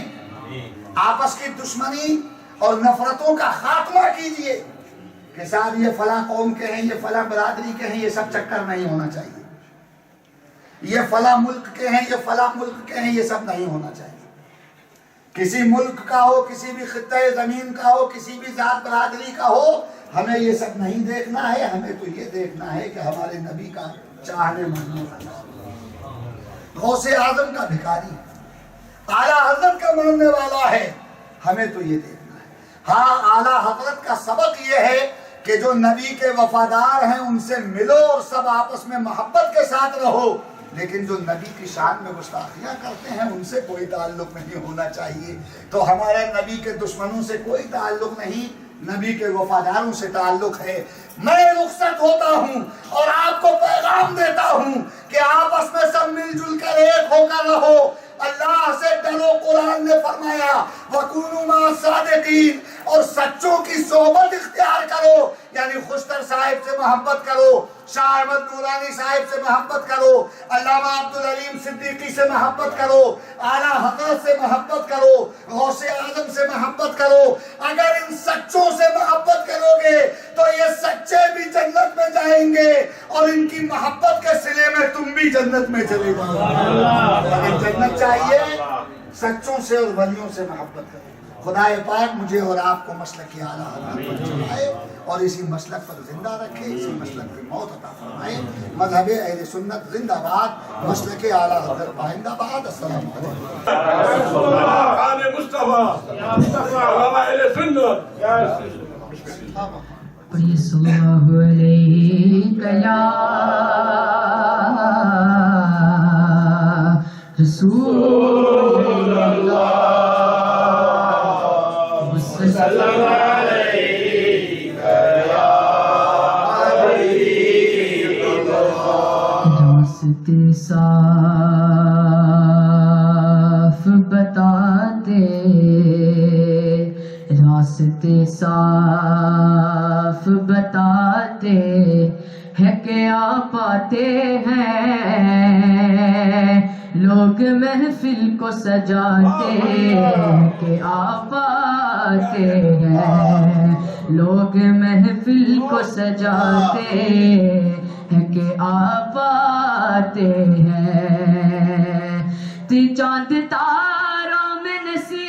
آپس کی دشمنی اور نفرتوں کا خاتمہ کیجئے کہ صاحب یہ فلاں قوم کے ہیں، یہ فلاں برادری کے ہیں، یہ سب چکر نہیں ہونا چاہیے، یہ فلاں ملک کے ہیں، یہ فلاں ملک کے ہیں، یہ سب نہیں ہونا چاہیے۔ کسی ملک کا ہو، کسی بھی خطۂ زمین کا ہو، کسی بھی ذات برادری کا ہو، ہمیں یہ سب نہیں دیکھنا ہے، ہمیں تو یہ دیکھنا ہے کہ ہمارے نبی کا چاہنے ماننے والا، غوث اعظم کا بھکاری، اعلیٰ حضرت کا ماننے والا ہے، ہمیں تو یہ دیکھنا ہے۔ ہاں، اعلیٰ حضرت کا سبق یہ ہے کہ جو نبی کے وفادار ہیں ان سے ملو اور سب آپس میں محبت کے ساتھ رہو، لیکن جو نبی کی شان میں گستاخیاں کرتے ہیں ان سے کوئی تعلق نہیں ہونا چاہیے۔ تو ہمارا نبی کے دشمنوں سے کوئی تعلق نہیں، نبی کے وفاداروں سے تعلق ہے۔ میں رخصت ہوتا ہوں اور آپ کو پیغام دیتا ہوں کہ آپس میں سب مل جل کر ایک ہو کر رہو، اللہ سے ڈرو۔ قرآن نے فرمایا وَكُونُوا مَعَ الصَّادِقِينَ، اور سچوں کی صحبت اختیار کرو، یعنی خوشتر صاحب سے محبت کرو، شاہ احمد نورانی صاحب سے محبت کرو، علامہ عبدالعلیم صدیقی سے محبت کرو، اعلیٰ حضرت سے محبت کرو، غوث اعظم سے محبت کرو۔ اگر ان سچوں سے محبت کرو گے تو یہ سچے بھی جنت میں جائیں گے اور ان کی محبت کے صلے میں تم بھی جنت میں چلے جاؤ گے۔ اگر جنت چاہیے سچوں سے اور ولیوں سے محبت کرو۔ خدا پاک مجھے اور آپ کو مسلک کی اعلیٰ حضرت پر چلائے اور اسی مسلک پر زندہ رکھے، اسی مسلک پر موت عطا فرمائے۔ مذہب اہل سنت زندہ باد، مسلک اعلیٰ حضرت پائندہ باد۔ السلام علیکم۔ مصطفیٰ اہل سنت پڑھیے صلی اللہ علیہ یا رسول اللہ وسلم علیک یا حبیب اللہ. راستے صاف بتاتے، راستے صاف بتاتے ہیں کہ آپ آتے ہیں، لوگ محفل کو سجاتے ہیں کہ آپ آتے ہیں، لوگ محفل کو سجاتے ہیں کہ آپ آتے ہیں. چاند تاروں میں نصیر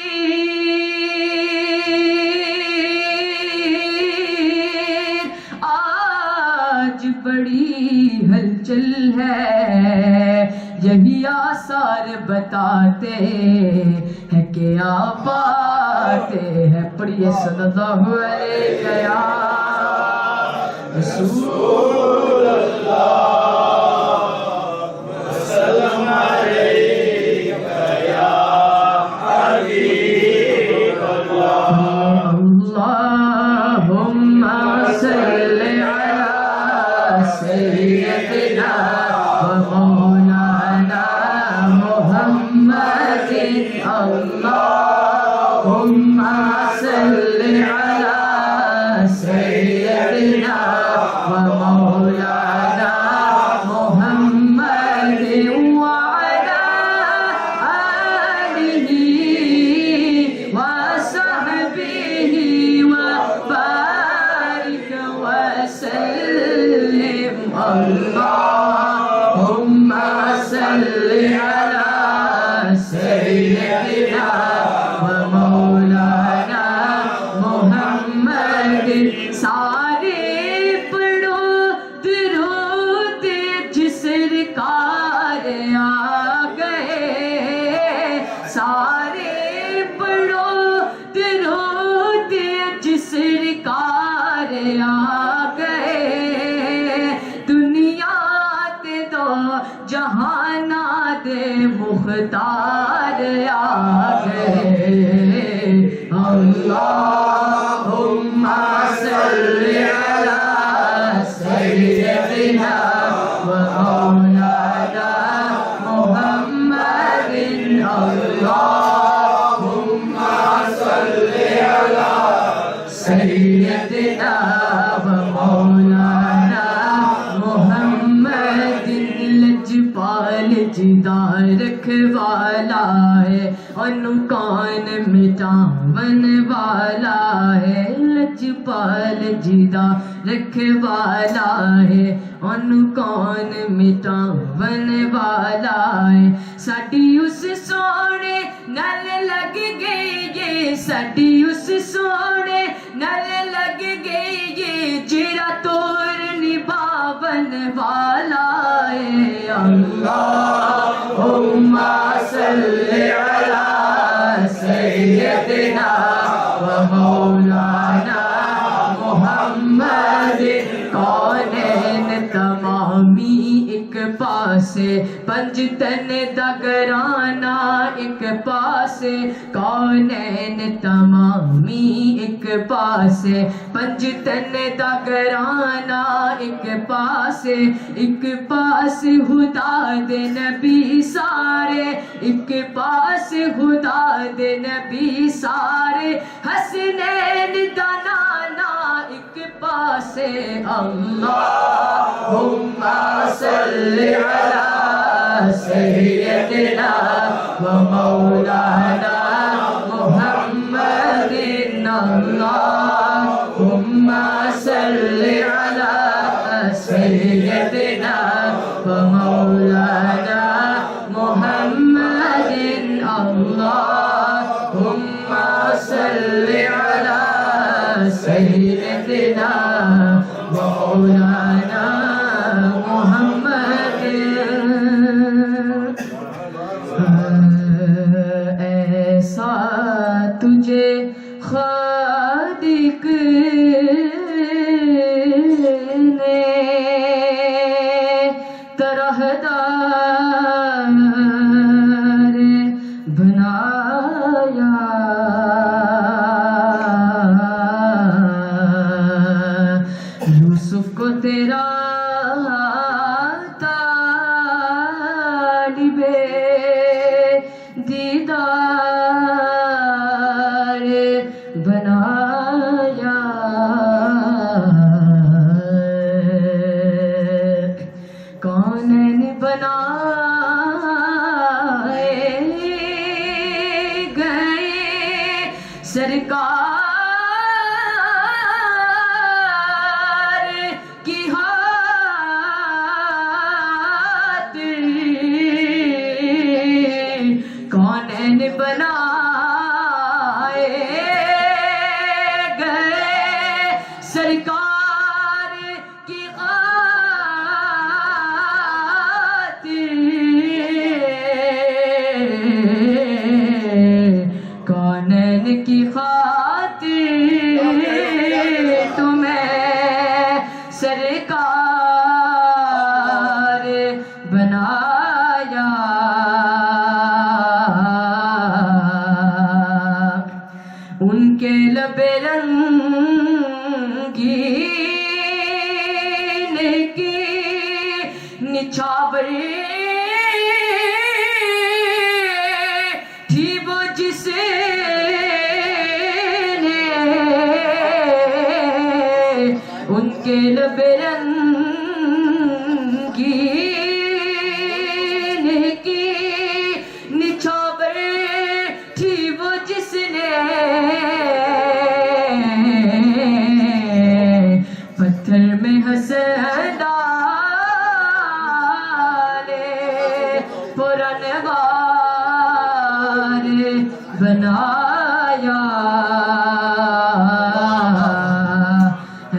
آج بڑی ہلچل ہے، یہی آثار بتاتے ہیں کہ آپ آتے ہیں. پڑھیے صلی اللہ علیہ یا رسول اللہ وسلم علیک یا حبیب اللہ. اللہم صلی علی سیدنا و مولانا محمد. اللہم صلی علی سیدنا و مولانا محمد وعلی آلہ وصحبہ وبارک وسلم. اللہم صلی علی سیدنا و مولانا محمد. سارے پڑھو درود جس سرکار آ گئے، سارے پڑھو درود جس سرکار آ گئے. دنیا تے دو جہانات مختار آ گئے. اللہم صلی علی سیدنا و مولانا محمد. اللہم صلی علی سیدنا و مولانا محمد. لجپال جدا رکھوالا ہے، انو کون مٹاون والا ہے. لجپال جدا رکھوالا ہے، انو کون مٹاون والا ہے. ساڈی اس سونے نال لگ گئی یہ، ساڈی اس سونے نال لگ گئی یہ، جڑا تور نبھاون والا ہے. اللہم صلی علی سیدنا و مولانا محمد. کونین تمامی ایک پاسے، پنجتن دا گھرانہ ایک پاسے. کونین تمامی ایک پاسے، پنجتن دا گھرانہ ایک پاسے. ایک پاس خدا دے نبی سارے، ایک پاس خدا دے نبی سارے. حسنین دا نانا ایک پاسے. اللہم صلی علی سیدنا و مولانا محمد. اللہم صلی علی سیدنا و مولانا محمد. اللہم صلی علی سیدنا و مولانا محمد. ایسا تجھے خادم طرحدار بنایا یوسف کو تیرا طالب دیدار بنایا کونین بنائے گئے سرکار کی خاطر کونین بنائے گئے سرکار کی کونین کی خاطر تمہیں سرکار بنایا ان کے لب رنگین کی نچھاور تھی وہ جس نے ان کے لب رنگین کی نچھاور تھی وہ جس نے پتھر میں حسن ڈالے پرانوار بنایا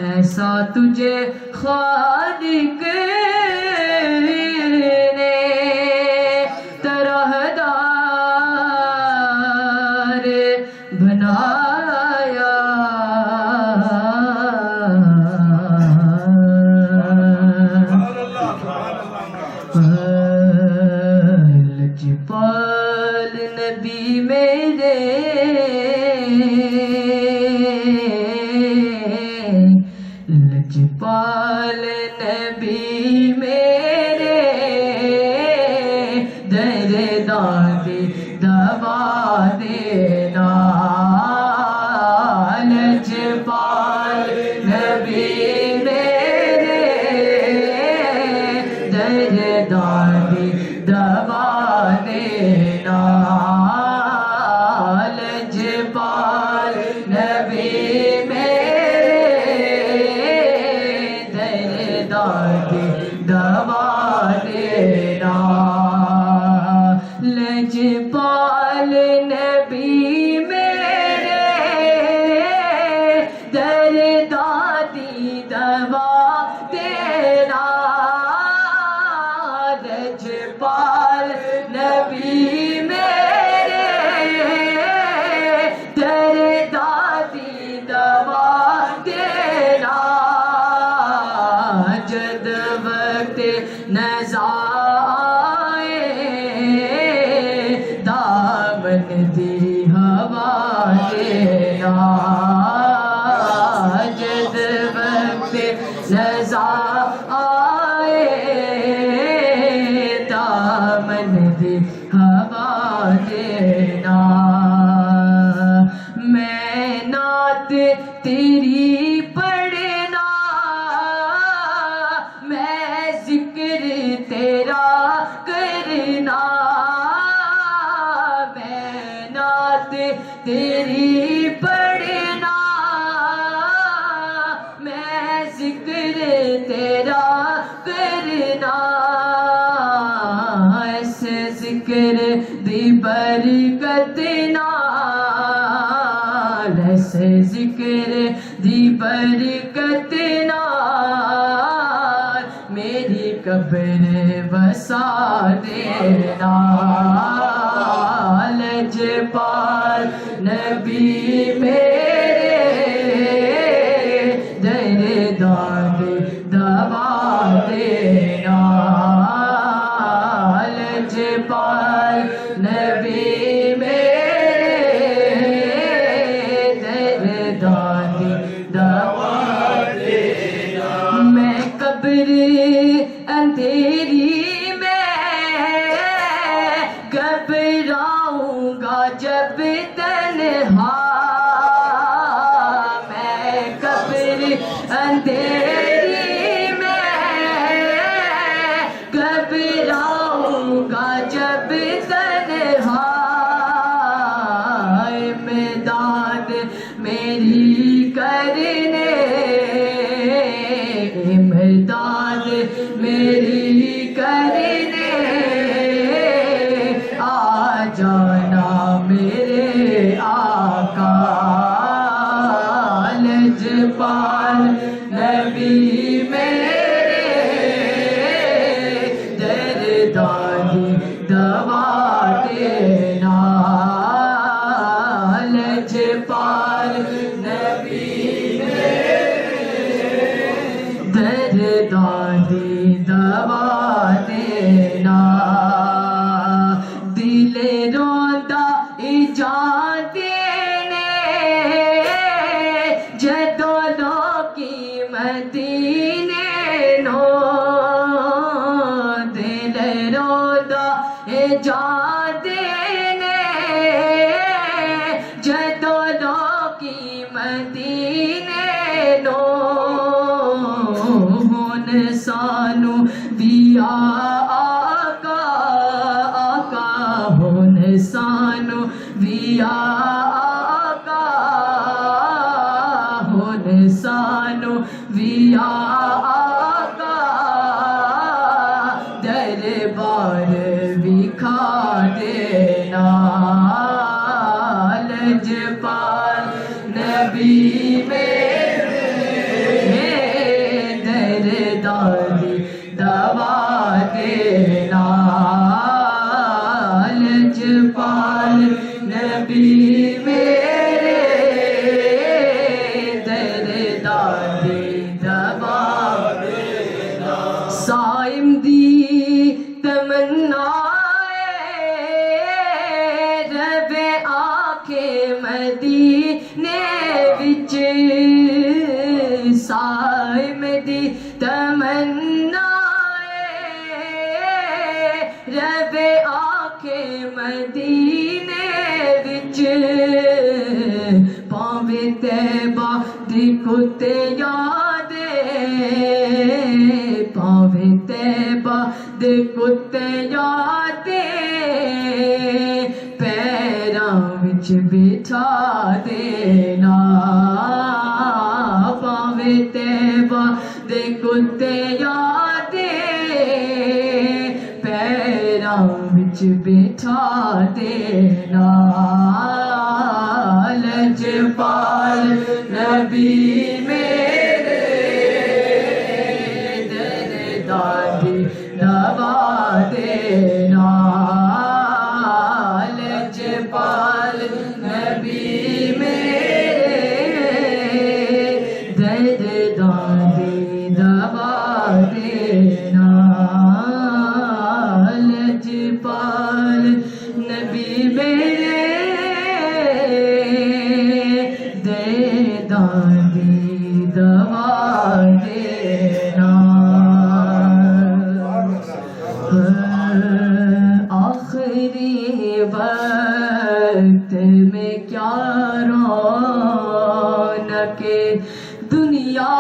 ایسا تجھے خالق نے طرحدار بنایا لجپال نبی میرے لجپال نبی میرے در دادی دبا دینا لجپال نبی میرے در دادی دبا دینا لجپال نبی دبا دینا لجپال نبی میرے در دادی دبا دینا لجپال نبی میرے در دادی دبا دینا جد وقت نزا آئے دامن دی ہوا دینا جد وقت نزا آئے دامن دی ہوا دینا میں نعت تیری پڑھنا میں ذکر تیرا کرنا میں نعت تیری پڑھنا میں ذکر تیرا کرنا ایسے ذکر دی برکت نال ایسے ذکر دی برکت نال میری قبر بسا دینا لجپال نبی میرے در داد دبا دے لجپال نبی میرے درداں دی دوا دینا میں قبر اندھیری میں گھبراؤں گا جب تنہا میں قبر اندھیری میں گھبراؤں گا جب تنہا امداد میری کرنے امداد میری کرنے آ جانا میرے آقا لجپال نبی میرے درداں دی دوا دینا لجپال نبی درداں دی دوا دینا دل روندا اجازت نے جدوں لوکی مدینے نو دل روندا اجازت نے جدوں لوکی مدینے نو ہن سانو دیا آقا آقا ہن سانو دیا آقا ہن سانو دیا آقا دربار وکھا دینا لجپال نبی میرے درداں دی دوا دینا لجپال نبی میرے درداں دی دوا دینا صائم دی تمنا رب آکھے مدینے وچ صائم دی تمنا رب آکھے مدینے وچ پاوے طیبہ دی کتے یاد پاوے طیبہ دے کتے یاد پیراں وچ بٹھا دینا پاوے طیبہ دے کتے یاد پیراں وچ بٹھا دینا لجپال نبی میرے درداں دی دوا دینا لجپال نبی میرے درداں دی دوا دینا لجپال نبی میرے درداں دی دوا دینا آخری وقت میں کیا رونق دنیا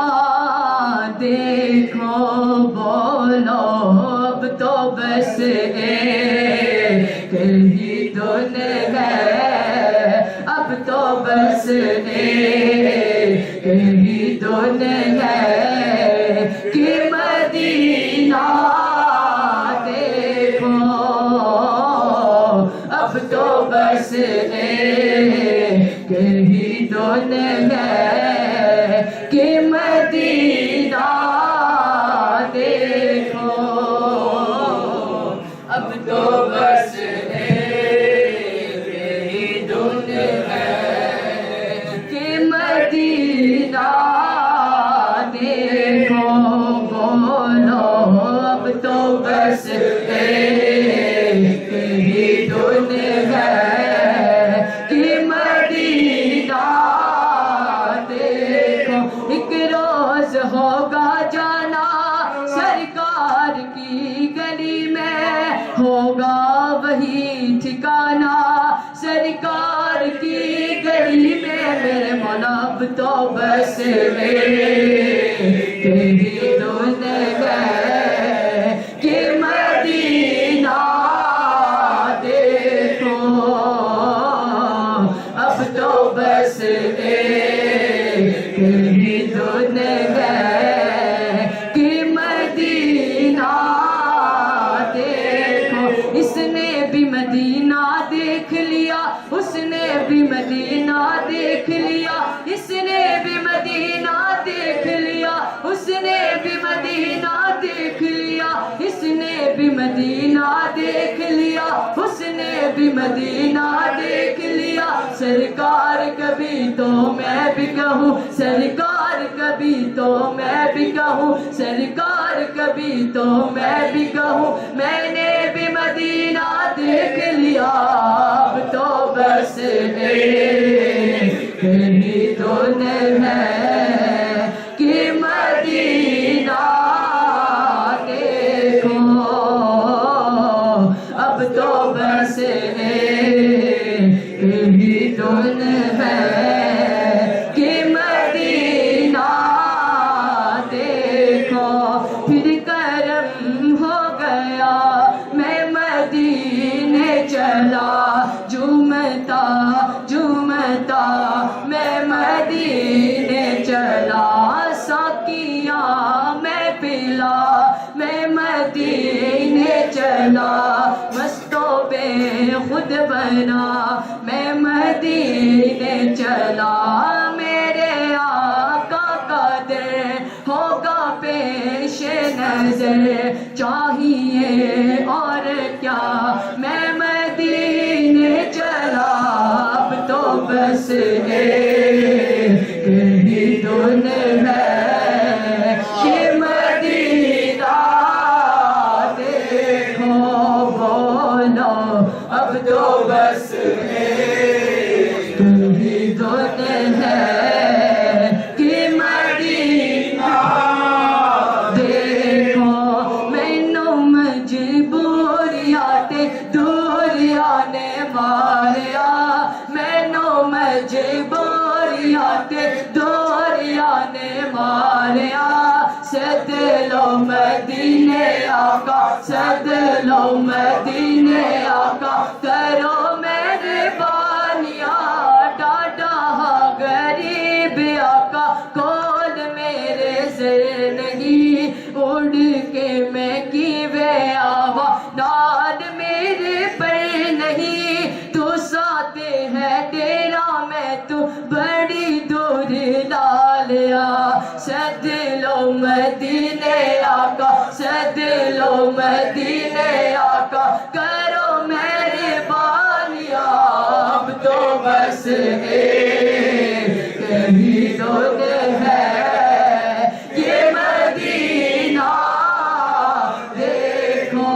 دیکھو بولو اب تو بس ایک ہی دن ہے اب تو بس ایک ہی دن ہے کہ مدینہ دیکھو اب تو بس ایک ہی دن ہے کہ مدینہ دیکھو اب تو بس ایک ہی دن ہے کہ مدینہ دیکھو بولو بس ایک ہی دھن ہے کہ مدینہ دیکھو. ایک روز ہوگا جانا سرکار کی گلی میں، ہوگا وہی ٹھکانا سرکار کی گلی میں. میرے مولا اب تو بس ایک ہی دھن ہے کہ مدینہ دیکھو. اب تو بس ایک ہی دھن ہے کہ مدینہ دیکھو. اس نے بھی مدینہ دیکھ لیا، اس نے بھی مدینہ دیکھ لیا، اس نے بھی مدینہ دیکھ لیا، اس نے بھی مدینہ دیکھ لیا، اس نے بھی مدینہ دیکھ لیا، اس نے بھی مدینہ دیکھ لیا. سرکار کبھی تو میں بھی کہوں، سرکار کبھی تو میں بھی کہوں، سرکار کبھی تو میں بھی کہوں میں نے بھی مدینہ دیکھ لیا. اب تو بس ایک ہی دھن ہے کہ مدینہ دیکھو. اب تو بس ایک ہی دھن ہے کہ مدینہ دیکھو. پھر کرم ہو گیا میں مدینے چلا، جھومتا جھومتا میں مدینے چلا. ساقیاں میں پلا میں مدینے چلا، مستوں پہ خود بنا میں مدینے چلا. میرے آقا کا در ہوگا پیش نظر، چاہیے اور کیا میں مدینے چلا. اب تو بس ایک ہی دھن ہے کہ مدینہ دیکھو. بولو اب تو بس ایک ہی دھن ہے کہ مدینہ دیکھو. مینوں مجبوریات دوریاں نے ماریا، مینوں مجبوریات دوریاں نے ماریا. سد لو مدینے آقا، سد لو مدینے آقا، کرو مہربانیاں. ڈاڈا غریب آقا کول میرے سر نہیں، اڑ کے میں کیوے آوا نال میرے پر نہیں. تو ساتھ ہے ڈیرا میں تو بڑی دور لالیا. سد لو مدینے آقا، سد لو مدینے آقا، کرو مہربانیاں. اب تو بس ایک ہی دھن ہے یہ مدینہ دیکھو.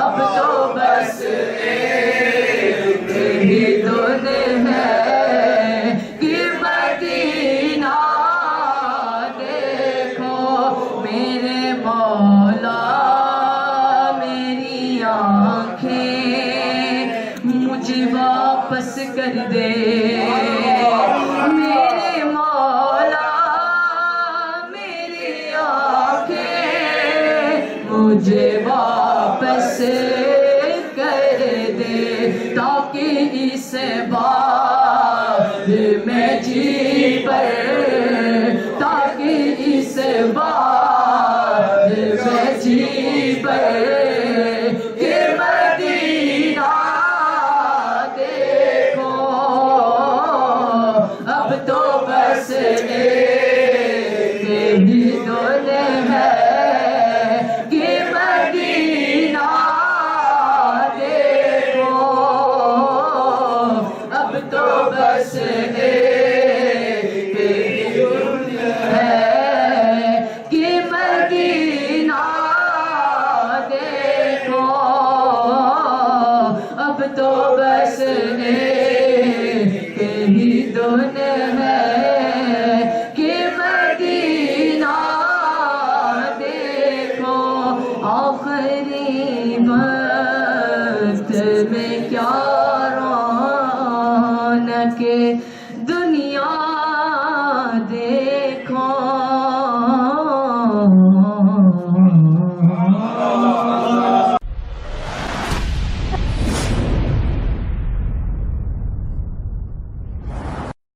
اب تو بس ایک ہی دھن ہے کہ مدینہ دیکھو. میرے مولا میری آنکھیں مجھے واپس کر دے. میرے مولا میری آنکھیں مجھے واپس کر دے، تاکہ اس بعد میں جی پر، تاکہ اس بعد میں جی پر کہ مدینہ دیکھو. اب تو بس ایک ہی دھن ہے کہ مدینہ دیکھو. اب تو بس ایک ہی دھن ہے کہ مدینہ سن ہے کہ مدینہ دیکھو آخری وقت میں کیا رونق